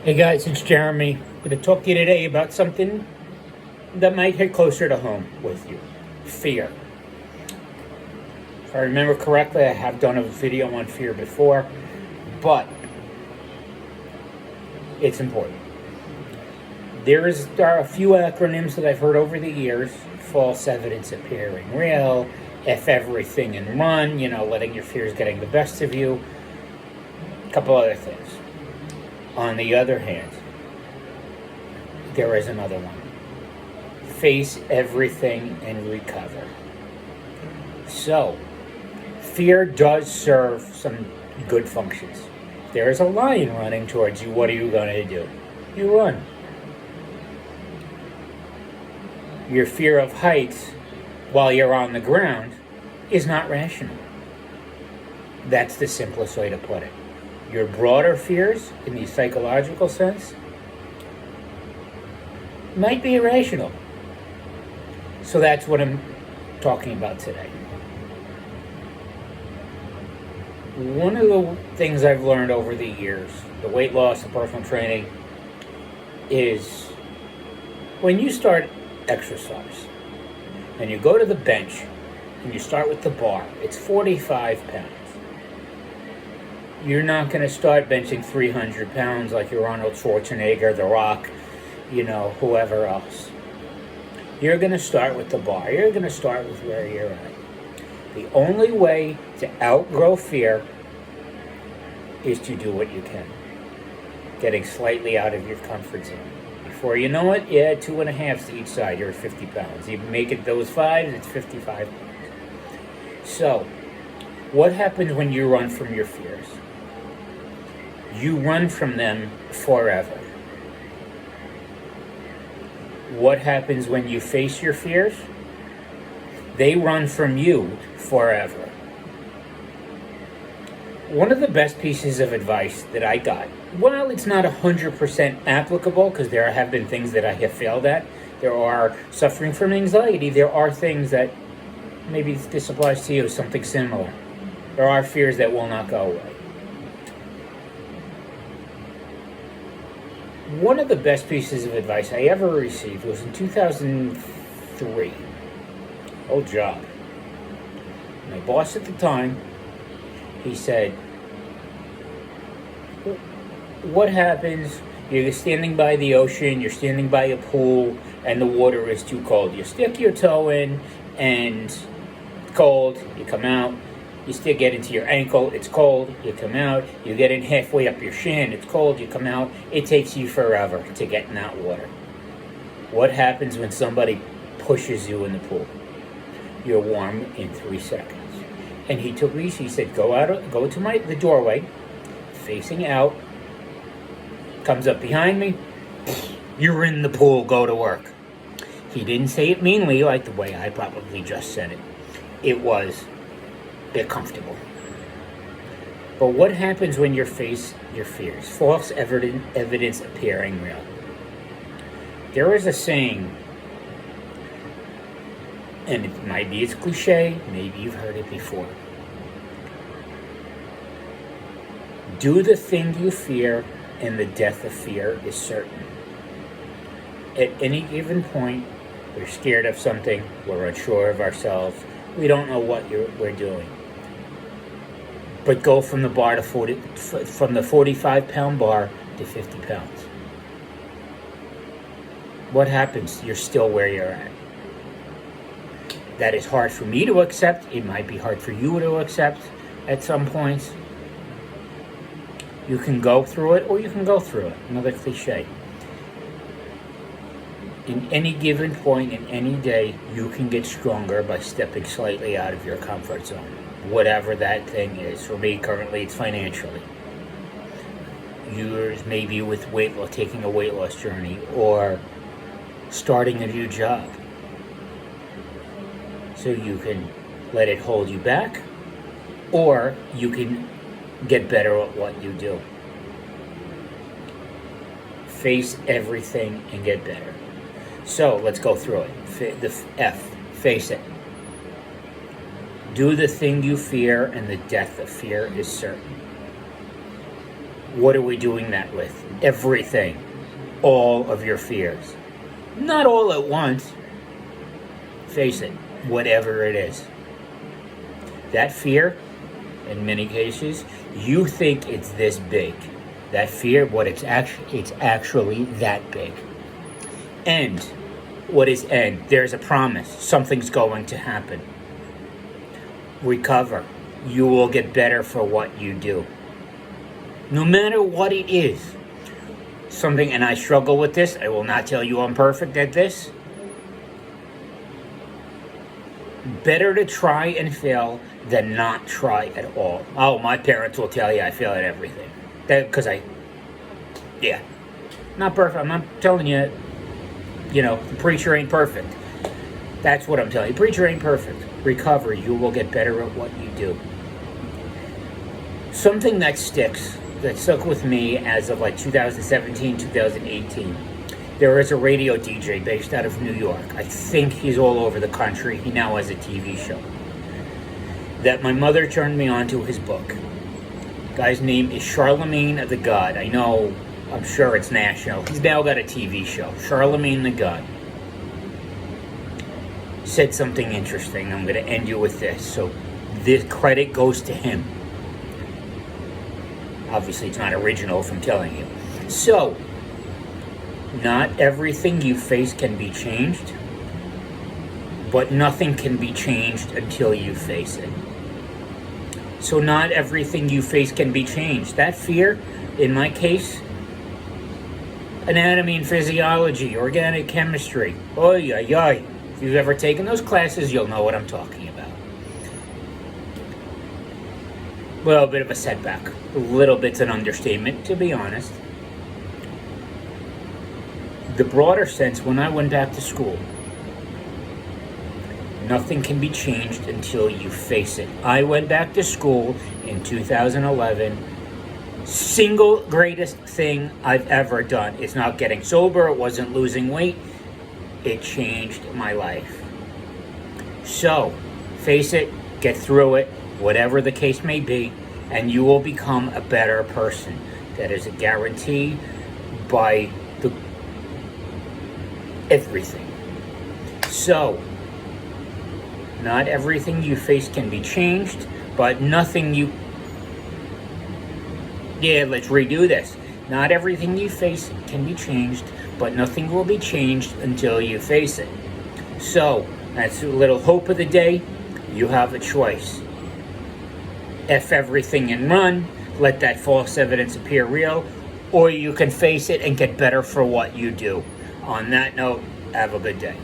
Hey guys, it's Jeremy. I'm going to talk to you today about something that might hit closer to home with you. Fear. If I remember correctly, I have done a video on fear before, but it's important. There are a few acronyms that I've heard over the years: false evidence appearing real, F everything and run, letting your fears getting the best of you, a couple other things. On the other hand, there is another one. Face everything and recover. So, fear does serve some good functions. There is a lion running towards you. What are you going to do? You run. Your fear of heights while you're on the ground is not rational. That's the simplest way to put it. Your broader fears, in the psychological sense, might be irrational. So that's what I'm talking about today. One of the things I've learned over the years, the weight loss and personal training, is when you start exercise and you go to the bench and you start with the bar, it's 45 pounds. You're not going to start benching 300 pounds like you're Arnold Schwarzenegger, The Rock, whoever else. You're going to start with the bar. You're going to start with where you're at. The only way to outgrow fear is to do what you can. Getting slightly out of your comfort zone. Before you know it, you add 2.5 to each side. You're at 50 pounds. You make it those 5s, it's 55 pounds. So, what happens when you run from your fears? You run from them forever. What happens when you face your fears? They run from you forever. One of the best pieces of advice that I got, while it's not 100% applicable, because there have been things that I have failed at, there are suffering from anxiety, there are things that, maybe this applies to you, something similar. There are fears that will not go away. One of the best pieces of advice I ever received was in 2003. Old job. My boss at the time, he said, what happens, you're standing by the ocean, you're standing by a pool, and the water is too cold. You stick your toe in, and it's cold, you come out. You still get into your ankle, it's cold, you come out. You get in halfway up your shin, it's cold, you come out. It takes you forever to get in that water. What happens when somebody pushes you in the pool? You're warm in 3 seconds. And he took me, he said, go to the doorway, facing out, comes up behind me, you're in the pool, go to work. He didn't say it meanly like the way I probably just said it. It was bit comfortable. But what happens when you face your fears? False evidence appearing real. There is a saying, and it might be it's cliche, maybe you've heard it before. Do the thing you fear, and the death of fear is certain. At any given point, we're scared of something, we're unsure of ourselves, we don't know what we're doing. But go from the 45-pound bar to 50 pounds. What happens? You're still where you're at. That is hard for me to accept. It might be hard for you to accept at some points. You can go through it, or you can go through it. Another cliche. In any given point, in any day, you can get stronger by stepping slightly out of your comfort zone. Whatever that thing is. For me, currently, it's financially. Yours maybe with weight loss, taking a weight loss journey, or starting a new job. So you can let it hold you back, or you can get better at what you do. Face everything and get better. So let's go through it. The F, face it. Do the thing you fear, and the death of fear is certain. What are we doing that with? Everything. All of your fears. Not all at once. Face it, whatever it is. That fear, in many cases, you think it's this big. That fear, it's actually that big. And what is end? There's a promise. Something's going to happen. Recover. You will get better for what you do. No matter what it is. Something, and I struggle with this. I will not tell you I'm perfect at this. Better to try and fail than not try at all. Oh, my parents will tell you I fail at everything. Not perfect. I'm not telling you, the preacher ain't perfect. That's what I'm telling you. The preacher ain't perfect. Recover. You will get better at what you do. Something that stuck with me as of 2017, 2018. There is a radio DJ based out of New York. I think he's all over the country. He now has a TV show. That my mother turned me on to his book. The guy's name is Charlemagne the God. I'm sure it's national. He's now got a TV show. Charlemagne the God. Said something interesting. I'm going to end you with this. So this credit goes to him. Obviously, it's not original if I'm telling you. So, not everything you face can be changed, but nothing can be changed until you face it. So not everything you face can be changed. That fear, in my case, anatomy and physiology, organic chemistry, oy, oy, oy. If you've ever taken those classes, you'll know what I'm talking about. Well, a bit of a setback. A little bit's an understatement, to be honest. The broader sense, when I went back to school, nothing can be changed until you face it. I went back to school in 2011. Single greatest thing I've ever done. It's not getting sober. It wasn't losing weight. It changed my life. So, face it, get through it, whatever the case may be, and you will become a better person. That is a guarantee by everything. So, not everything you face can be changed, but let's redo this. Not everything you face can be changed, but nothing will be changed until you face it. So, that's a little hope of the day. You have a choice. F everything and run, let that false evidence appear real, or you can face it and get better for what you do. On that note, have a good day.